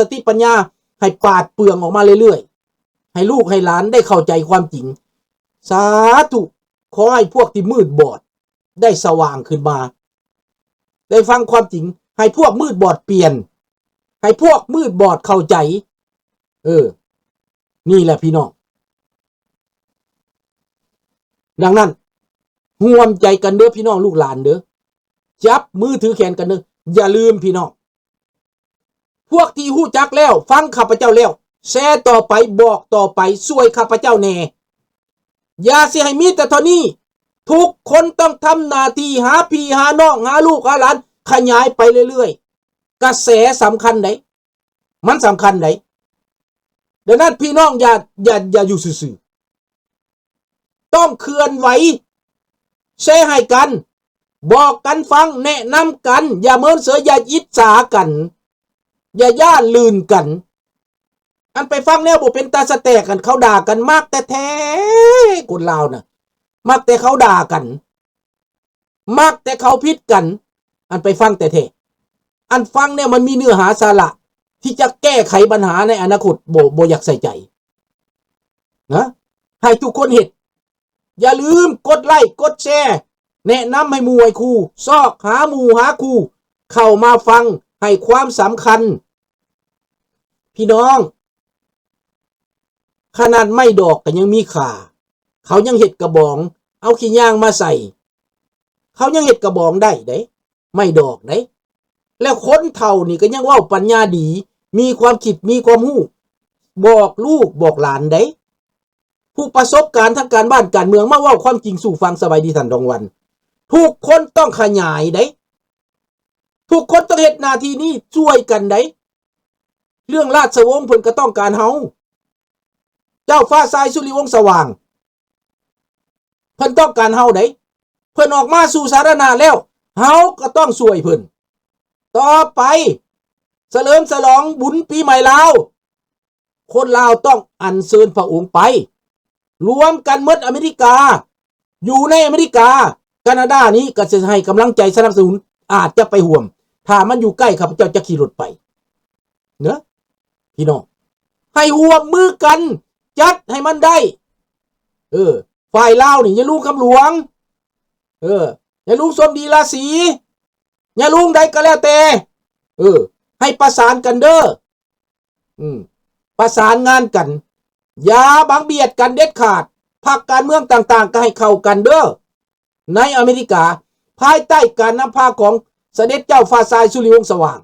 สติปัญญาให้ปราดเปรื่องออกมาเรื่อยๆให้ลูกให้หลานได้เข้าใจความจริงสาธุขอให้พวกที่มืดบอดได้สว่างขึ้นมาได้ฟังความจริงให้พวกมืดบอดเปลี่ยนให้พวกมืดบอดเข้าใจนี่แหละพี่น้องดังนั้นร่วมใจกันเด้อพี่น้องลูกหลานเด้อจับมือถือแขนกันเด้ออย่าลืมพี่น้องพวกที่ฮู้จักแล้วฟังข้าพเจ้าแล้วแชร์ต่อไปบอกต่อไปช่วยข้าพเจ้าแน่อย่าสิให้มีแต่เท่านี้ทุกคนต้องทำหน้าที่หาพี่หาน้องหาลูกหาหลานขยายไปเรื่อยๆกระแสสำคัญไหนมันสำคัญไหนดังนั้นพี่น้องอย่าอยู่ซื่อๆต้องเคลื่อนไหวแชร์ให้กันบอกกันฟังแนะนำกันอย่าเมินเสืออย่าอิจฉากันอย่าย่าลื่นกันอันไปฟังแนวบ่เป็นตาสแตกกันเขาด่ากันมากแต่แท้คนลาวน่ะมักแต่เขาด่ากันมักแต่เขาพิษกันอันไปฟังแต่แท้อันฟังเนี่ยมันมีเนื้อหาสาระที่จะแก้ไขปัญหาในอนาคตบ่อยากใส่ใจนะให้ทุกคนเห็นอย่าลืมกดไลค์กดแชร์แนะนำให้หมู่ให้ครูซอกหาหมู่หาครูเข้ามาฟังให้ความสำคัญพี่น้องขนาดไม่ดอกก็ยังมีค่าเขายังเห็ดกระบองเอาขี้ย่างมาใส่เขายังเห็ดกระบองได้เด้ไม่ดอกเด้แล้วคนเฒ่านี่ก็ยังว่าปัญญาดีมีความคิดมีความรู้บอกลูกบอกหลานเด้ผู้ประสบการณ์ทางการบ้านการเมืองมาว่าความจริงสู่ฟังสบายดีท่านรองวันทุกคนต้องขยายเด้ทุกคนต้องเฮ็ดหน้าที่นี้ช่วยกันเด้เรื่องราชวงศ์เพิ่นก็ต้องการเฮาเจ้าฟ้าทรายสุริวงศ์สว่างเพิ่นต้องการเฮาได้เพิ่นออกมาสู่สาธารณะแล้วเฮาก็ต้องช่วยเพิ่นต่อไปเฉลิมฉลองบุญปีใหม่ลาวคนลาวต้องอัญเชิญพระองค์ไปรวมกันหมดอเมริกาอยู่ในอเมริกาแคนาดานี้ก็จะให้กำลังใจสนับสนุนอาจจะไปห่วมถ้ามันอยู่ใกล้ข้าพเจ้าจะขี่รถไปเนอะพี่น้องให้ห่วมมือกันจัดให้มันได้ฝ่ายลาวนี่อย่าลุงคำหลวงอย่าลุงสมดีราศีอย่าลุงใดก็แล้วแต่ให้ประสานกันเด้อประสานงานกันอย่าบังเบียดกันเด็ดขาดพรรคการเมืองต่างๆก็ให้เข้ากันเด้อในอเมริกาภายใต้การนำพาของเสด็จเจ้าฟ้าทรายสุริวงศ์สว่าง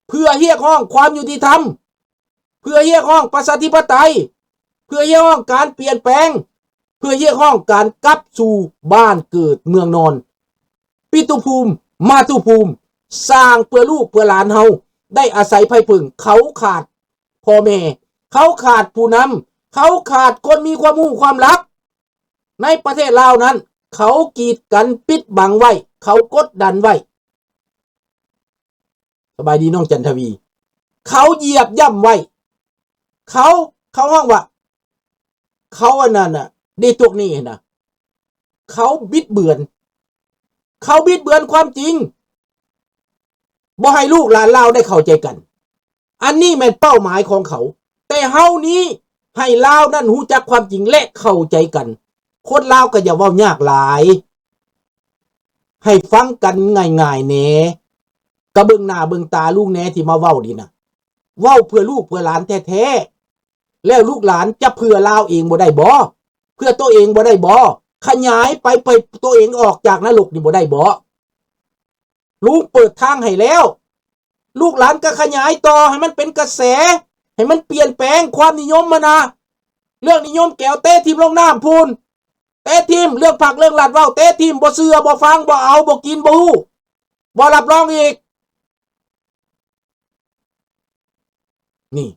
เพื่อเรียกร้องความยุติธรรมเพื่อเรียกร้องประชาธิปไตยเพื่อเรียกร้องการเปลี่ยนแปลงเพื่อเรียกร้องการกลับสู่บ้านเกิดเมืองนอนปิตุภูมิมาตุภูมิสร้างเพื่อลูกเพื่อหลานเฮาได้อาศัยไผ่พึ่งเขาขาดพ่อแม่เขาขาดผู้นำเขาขาดคนมีความรู้ความรักในประเทศลาวนั้นเขากีดกันปิดบังไว้เขากดดันไว้สบายดีน้องจันทวีเขาเหยียบย่ำไว้เขาห้องว่าเขาอันนั้นน่ะได้ตกนี้นะเขาบิดเบือนความจริงบ่ให้ลูกหลานลาวได้เข้าใจกันอันนี้แม่นเป้าหมายของเขาแต่เฮานี้ให้ลาวนั้นรู้จักความจริงและเข้าใจกันคนลาวก็อย่าเว้ายากหลายให้ฟังกันง่ายๆแหน่กะเบิ่งหน้าเบิ่งตาลูกแหน่ที่มาเว้านี่นะเว้าเพื่อลูกเพื่อหลานแท้ๆแล้วลูกหลานจะเพื่อลาวเองบ่ได้บ่เพื่อตัวเองบ่ได้บ่ขยายไปตัวเองออกจากนรกนี่บ่ได้บ่ลุงเปิดทางให้แล้วลูกหลานก็ขยายต่อให้มันเป็นกระแสให้มันเปลี่ยนแปลงความนิยมมานะเรื่องนิยมแก้วเต้ทีมลงน้ำพูนเต้ทีมเรื่องผักเรื่องหลัดเว้าเต้ทีมบ่เชื่อบ่ฟังบ่เอาบ่กินบ่ฮู้บ่รับรองอีกนี่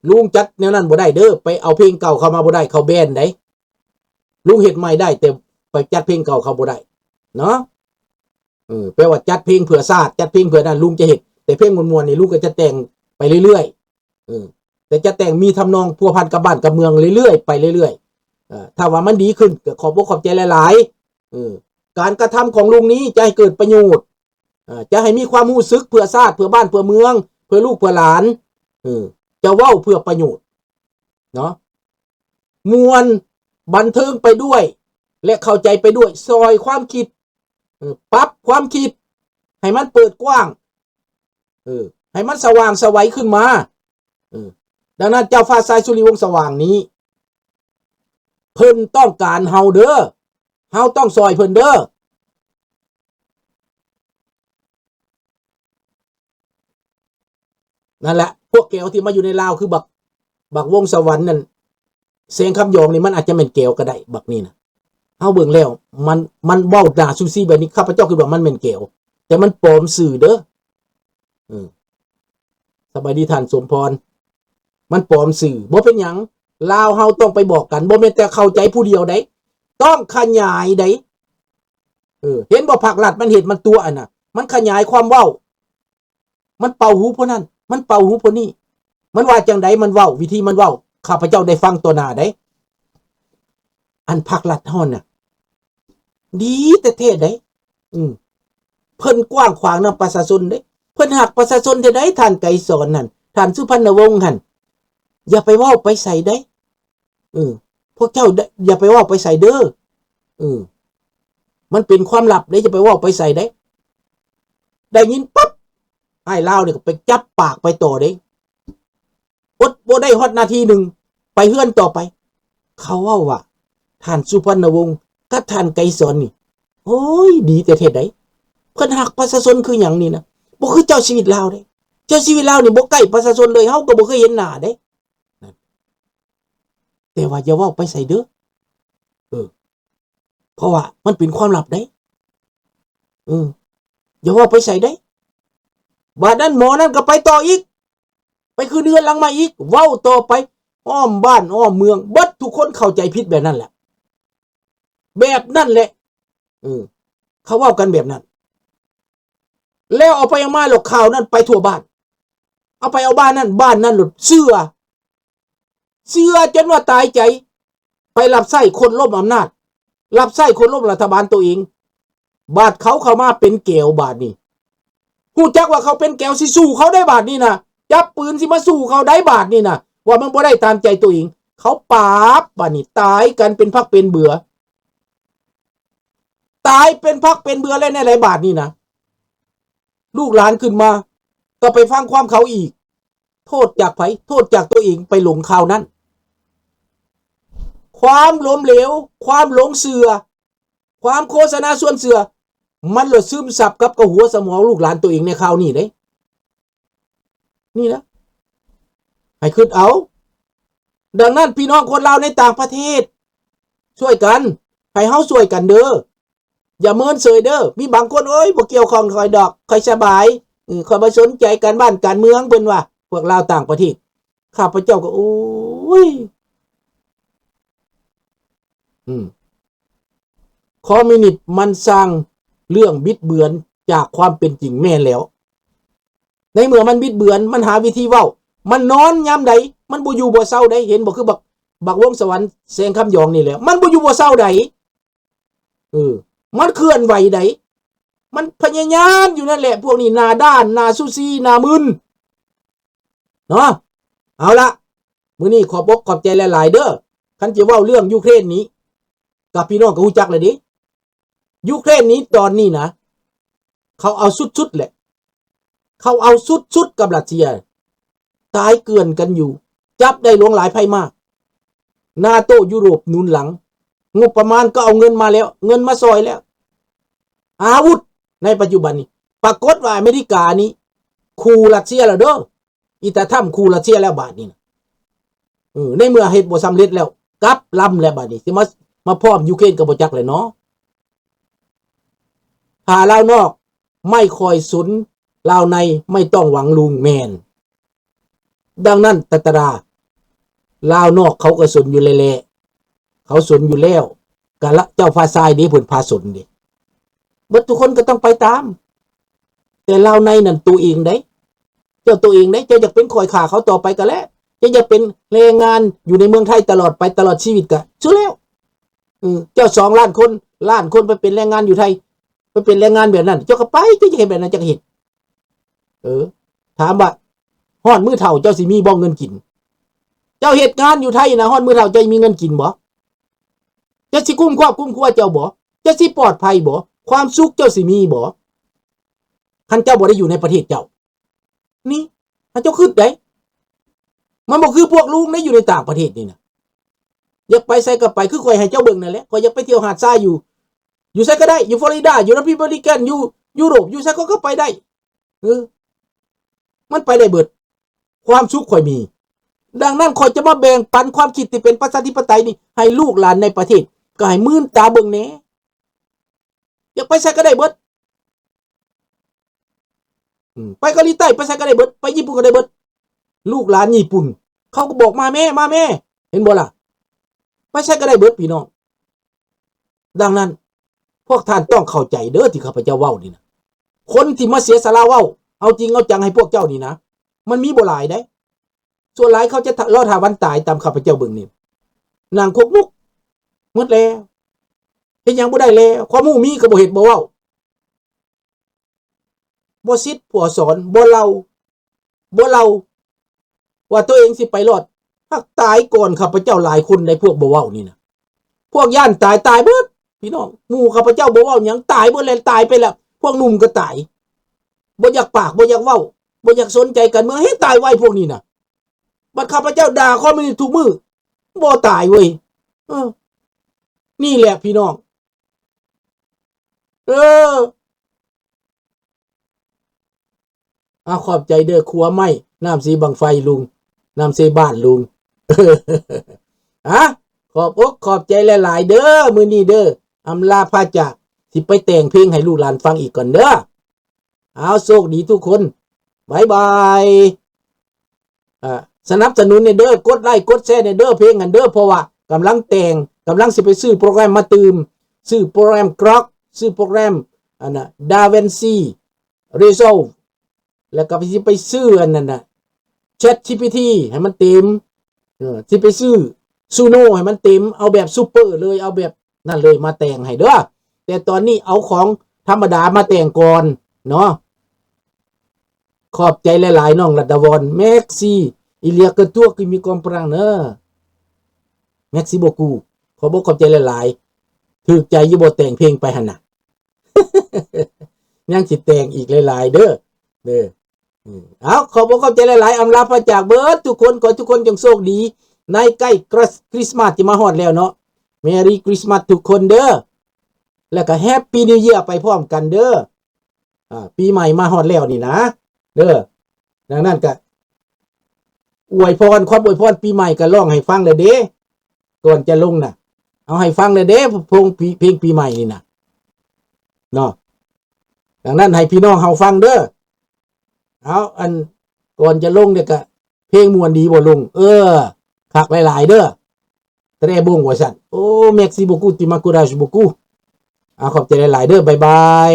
ลุงจัดแนวนั้นบ่ได้เด้อไปเอาเพลงเก่าเข้ามาบ่ได้เขาแบนได้ลุงเฮ็ดใหม่ได้แต่ไปจัดเพลงเก่าเขาบ่ได้เนาะแปลว่าจัดเพลงเผื่อชาติจัดเพลงเผื่อนั้นลุงจะเฮ็ดแต่เพลงมวลๆนี่ลุงก็จะแต่งไปเรื่อยๆแต่จะแต่งมีทำนองพัวพันกับบ้านกับเมืองเรื่อยๆไปเรื่อยๆถ้าว่ามันดีขึ้นก็ขอบใจหลายๆการกระทำของลุงนี้จะให้เกิดประโยชน์ จะให้มีความรู้สึกเพื่อชาติเพื่อบ้านเพื่อเมืองเพื่อลูกเพื่อหลานจะเว้าเพื่อประโยชน์เนาะมวลบันเทิงไปด้วยและเข้าใจไปด้วยซอยความคิดปรับความคิดให้มันเปิดกว้างให้มันสว่างไสวขึ้นมาดังนั้นเจ้าฟ้าทรายสุริวงศ์สว่างนี้เพิ่นต้องการเฮาเด้อเฮาต้องซอยเพิ่นเด้อนั่นแหละพวกแก้วที่มาอยู่ในลาวคือบักวงสวรรค์นั่นเสียงคำยองนี่มันอาจจะเป็นแก้วก็ได้บักนี่นะเฮาเบิ่งแล้วมันเว้าด่าซูซี่แบบนี้ข้าพเจ้าคิดว่ามันเป็นแก้วแต่มันปลอมสื่อเด้อสบายดีท่านสมพรมันปลอมสื่อบ่เป็นหยังลาวเฮาต้องไปบอกกันบ่แม่นแต่เข้าใจผู้เดียวได้ต้องขยายได้เห็นบ่ภาครัฐมันเห็นมันตัวอันน่ะมันขยายความเว้ามันเป่าหูพวกนั้นมันเป่าหูพวกนี้มันว่าจังไดมันเว้าวิธีมันเว้าข้าพเจ้าได้ฟังตัวหน้าได้อันภาครัฐเฮาน่ะดีแต่เทศได้เพิ่นกว้างขวางนำประชาชนเด้เพิ่นหักประชาชนเท่าใดท่านไกรสอนนั่นท่านสุพรรณวงศ์หั่นอย่าไปเว้าไปใส่ได้พวกเจ้าอย่าไปเว้าไปใส่เด้อมันเป็นความลับเด้จะไปเว้าไปใส่ได้ยินปั๊บไอ้ลาวนี่ก็ไปจับปากไปต่อเด้อดบ่ได้ฮอดนาทีนึงไปเฮือนต่อไปเขาเว้าว่าท่านสุพรรณวงศ์กับท่านไกรสอนนี่โอ้ยดีแต่เฮ็ดได้เพิ่นหักประชาชนคือหยังนี่นะบ่คือเจ้าชีวิตลาวเด้เจ้าชีวิตลาวนี่บ่ใกล้ประชาชนเลยเฮาก็บ่เคยเห็นหน้าเด้แต่ว่าอย่าเว้าไปใส่เด้อเพราะว่ามันเป็นความลับได้อย่าเว้าไปใส่ได้บาดนั้นหมอนั้นก็ไปต่ออีกไปคือเดือนหลังมาอีกเว้าต่อไปอ้อมบ้านอ้อมเมืองเบิดทุกคนเข้าใจผิดแบบนั้นแหละเขาเว้ากันแบบนั้นแล้วเอาไปเอามาหลอกข่าวนั้นไปทั่วบ้านเอาไปเอาบ้านนั้นหลุดเชื่อจนว่าตายใจไปรับไส้คนล้มอำนาจรับไส้คนล้มรัฐบาลตัวเองบาดเขาเข้ามาเป็นแก้วบาดนี้ฮู้จักว่าเขาเป็นแก้วสิสู้เขาได้บาดนี้นะจับปืนสิมาสู้เขาได้บาดนี้นะว่ามันบ่ได้ตามใจตัวเองเขาปราบบาดนี้ตายกันเป็นพักเป็นเบื่อตายเป็นพักเป็นเบื่อแล้วในหลายบาทนี่นะลูกหลานขึ้นมาก็ไปฟังความเขาอีกโทษจากไผโทษจากตัวเองไปหลงข่าวนั้นความล้มเหลวความหลงเสือความโฆษณาส่วนเสือมันหลดซึมซับกับหัวสมองลูกหลานตัวเองในข่าวนี้เด้นี่นะให้คิดเอาดังนั้นพี่น้องคนลาวในต่างประเทศช่วยกันให้เฮาช่วยกันเด้ออย่าเมินเสยเด้อมีบางคนโอ้ยบ่เกี่ยวข้องคอยดอกคอยสบายคอยบ่สนใจการบ้านการเมืองเพิ่นว่าพวกลาวต่างประเทศข้าพเจ้าก็โอ้ยคอมมิวนิสต์มันสร้างเรื่องบิดเบือนจากความเป็นจริงแม่นแล้วในเมื่อมันบิดเบือนมันหาวิธีเว้ามันนอนยามใดมันบ่อยู่บ่เศร้าใดเห็นบ่คือบักวงสวรรค์แสงคำยองนี่แหละมันบ่อยู่บ่เศร้าใดมันเคลื่อนไหวใดมันพยายามอยู่นั่นแหละพวกนี้หน้าด้านหน้าซุซี่หน้ามึนเนาะเอาละมื้อนี้ขอบอกขอบใจหลายๆเด้อคันจะเว้าเรื่องยูเครนนี้กับพี่น้องก็รู้จักเลยดิยูเครนนี้ตอนนี้นะเขาเอาสุดๆแหละเขาเอาสุดๆกับรัสเซียตายเกลื่อนกันอยู่จับได้หลวงหลายภัยมากนาโตยุโรปหนุนหลังงบประมาณก็เอาเงินมาแล้วเงินมาซอยแล้วอาวุธในปัจจุบันนี้ปรากฏว่าอเมริกานี้คูรัสเซียแล้วเด้ออีตาถ้ำคูรัสเซียแล้วบาดนี้นะในเมื่อเฮ็ดบ่สำเร็จแล้วกลับลำแล้วบาดนี้สิมาพร้อมยูเครนก็บ่จักเลยเนาะหาลาวนอกไม่คอยสนลาวในไม่ต้องหวังลุงแมนดังนั้นตตราลาวนอกเขาก็สนอยู่แลๆเขาสนอยู่แล้วกะละเจ้าฟ้าทรายนี่เพิ่นพาสนดิเบิดทุกคนก็ต้องไปตามแต่ลาวในนั่นตัวเองได้เจ้าตัวเองได้เจ้าอยากเป็นคอยขาเขาต่อไปก็แล้วเจ้าอยากเป็นแรงงานอยู่ในเมืองไทยตลอดไปตลอดชีวิตก็สู้แล้วเจ้า2 ล้านคนไปเป็นแรงงานอยู่ไทย ไปเป็นแรงงานแบบนั้นเจ้าก็ไปเจ้าจะเฮ็ดแบบนั้นเจ้าก็เฮ็ดถามว่าฮอดมื้อเฒ่าเจ้าสิมีบ่เงินกินเจ้าเฮ็ดงานอยู่ไทยนะฮอดมื้อเฒ่าเจ้ามีเงินกินบ่เจ้าสิคุ้มครอบคุ้มครัวเจ้าบ่เจ้าสิปลอดภัยบ่ความสุขเจ้าสิมีบ่คันเจ้าบ่ได้อยู่ในประเทศเจ้านี่ถ้าเจ้าคิดได้มันบ่คือพวกลุงได้อยู่ในต่างประเทศนี่นะอยากไปไสก็ไปคือข่อยให้เจ้าเบิ่งนั่นแหละข่อยอยากไปเที่ยวหาดทรายอยู่ไสก็ได้อยู่ฟลอริดาอยู่รัฐริพับลิกันอยู่ยุโรปอยู่ไสก็ไปได้มันไปได้เบิดความสุขข่อยมีดังนั้นข่อยจะมาแบ่งปันความคิดที่เป็นประชาธิปไตยนี่ให้ลูกหลานในประเทศก็ให้มื่นตาเบิ่งแหน่อยากไปไสก็ได้เบิดไปเกาหลีใต้ไปไสก็ได้เบิดไปญี่ปุ่นก็ได้เบิดลูกหลานญี่ปุ่นเขาก็บอกมาแม่เห็นบ่ล่ะไปไสก็ได้เบิดพี่น้องดังนั้นพวกท่านต้องเข้าใจเด้อที่ข้าพเจ้าเว้านี่นะคนที่มาเสียสละเว้าเอาจริงเอาจังให้พวกเจ้านี่นะมันมีบ่หลายได้ส่วนหลายเขาจะรอท่าวันตายตามข้าพเจ้าเบิ่งนี่นางคกมุกหมดแล้วเฮ็ดหยังบ่ได้แล้วความรู้มีก็บ่เฮ็ดบ่เว้าบ่ซิดผัวสอนบ่เล่าว่าตัวเองสิไปรอดถ้าตายก่อนข้าพเจ้าหลายคนในพวกบ่เว้านี่นะพวกย่านตายเบิดพี่น้องหมู่ข้าพเจ้าบ่เว้าหยังตายเบิดแล้วตายไปแล้วพวกหนุ่มก็ตายบ่อยากปากบ่อยากเว้าบ่อยากสนใจกันเมืองให้ตายไว้พวกนี้น่ะบัดข้าพเจ้าด่าคอมมิวนิสต์ทุกมื้อบ่ตายเว้ยนี่แหละพี่น้องขอบใจเด้อครัวไม้น้ำสีบังไฟลุงน้ำสีบ้านลุงขอบอกขอบใจหลายๆเด้อมื้อนี้เด้ออำลาพาจากสิไปแต่งเพลงให้ลูกหลานฟังอีกก่อนเด้อเอาโชคดีทุกคนบ๊ายบายสนับสนุนเด้อกดไลค์กดแชร์เด้อเพลงกันเด้อเพราะว่ากำลังแต่งกำลังสิไปซื้อโปรแกรมมาตื่มซื้อโปรแกรม Grok ซื้อโปรแกรมDaVinci Resolve แล้วก็สิไปซื้ออันนั้นน่ะ ChatGPT ให้มันเต็มสิไปซื้อ Suno ให้มันเต็มเอาแบบซุปเปอร์เลยเอาแบบนั่นเลยมาแต่งให้เด้อแต่ตอนนี้เอาของธรรมดามาแต่งก่อนเนาะขอบใจหลายๆน้องรัตวรแม็กซี่อิเลียกระตัวกิมีกอมปรังเนอะแม็กซี่โบกูขอบใจหลายๆถูกใจอยู่บ่แต่งเพลงไปหั่นน่ะ ยังสิแต่งอีกหลายๆเด้อเอาขอบใจหลายๆอำลาพระจากเบิดทุกคนขอทุกคนจงโชคดีในใกล้คริสต์มาสที่มาฮอดแล้วเนาะเมรี่คริสต์มาสทุกคนเด้อแล้วก็แฮปปี้นิวเยียร์ไปพร้อมกันเด้อปีใหม่มาฮอดแล้วนี่นะเด้อดังนั้นก็อวยพรความอวยพรปีใหม่ก็ร้องให้ฟังเลยเด้ก่อนจะลงน่ะเอาให้ฟังเลยเด้เพลงปีใหม่นี่น่ะเนาะดังนั้นให้พี่น้องเฮาฟังเด้อเอาอันก่อนจะลงเนี่ยก็เพลงม่วนดีบ่ลงคักหลายๆเด้อแต่ได้บ่งว่าซั่นโอ้เม็กซิโบกูติมากูราชโบกูขอบใจหลายๆเด้อบ๊ายบาย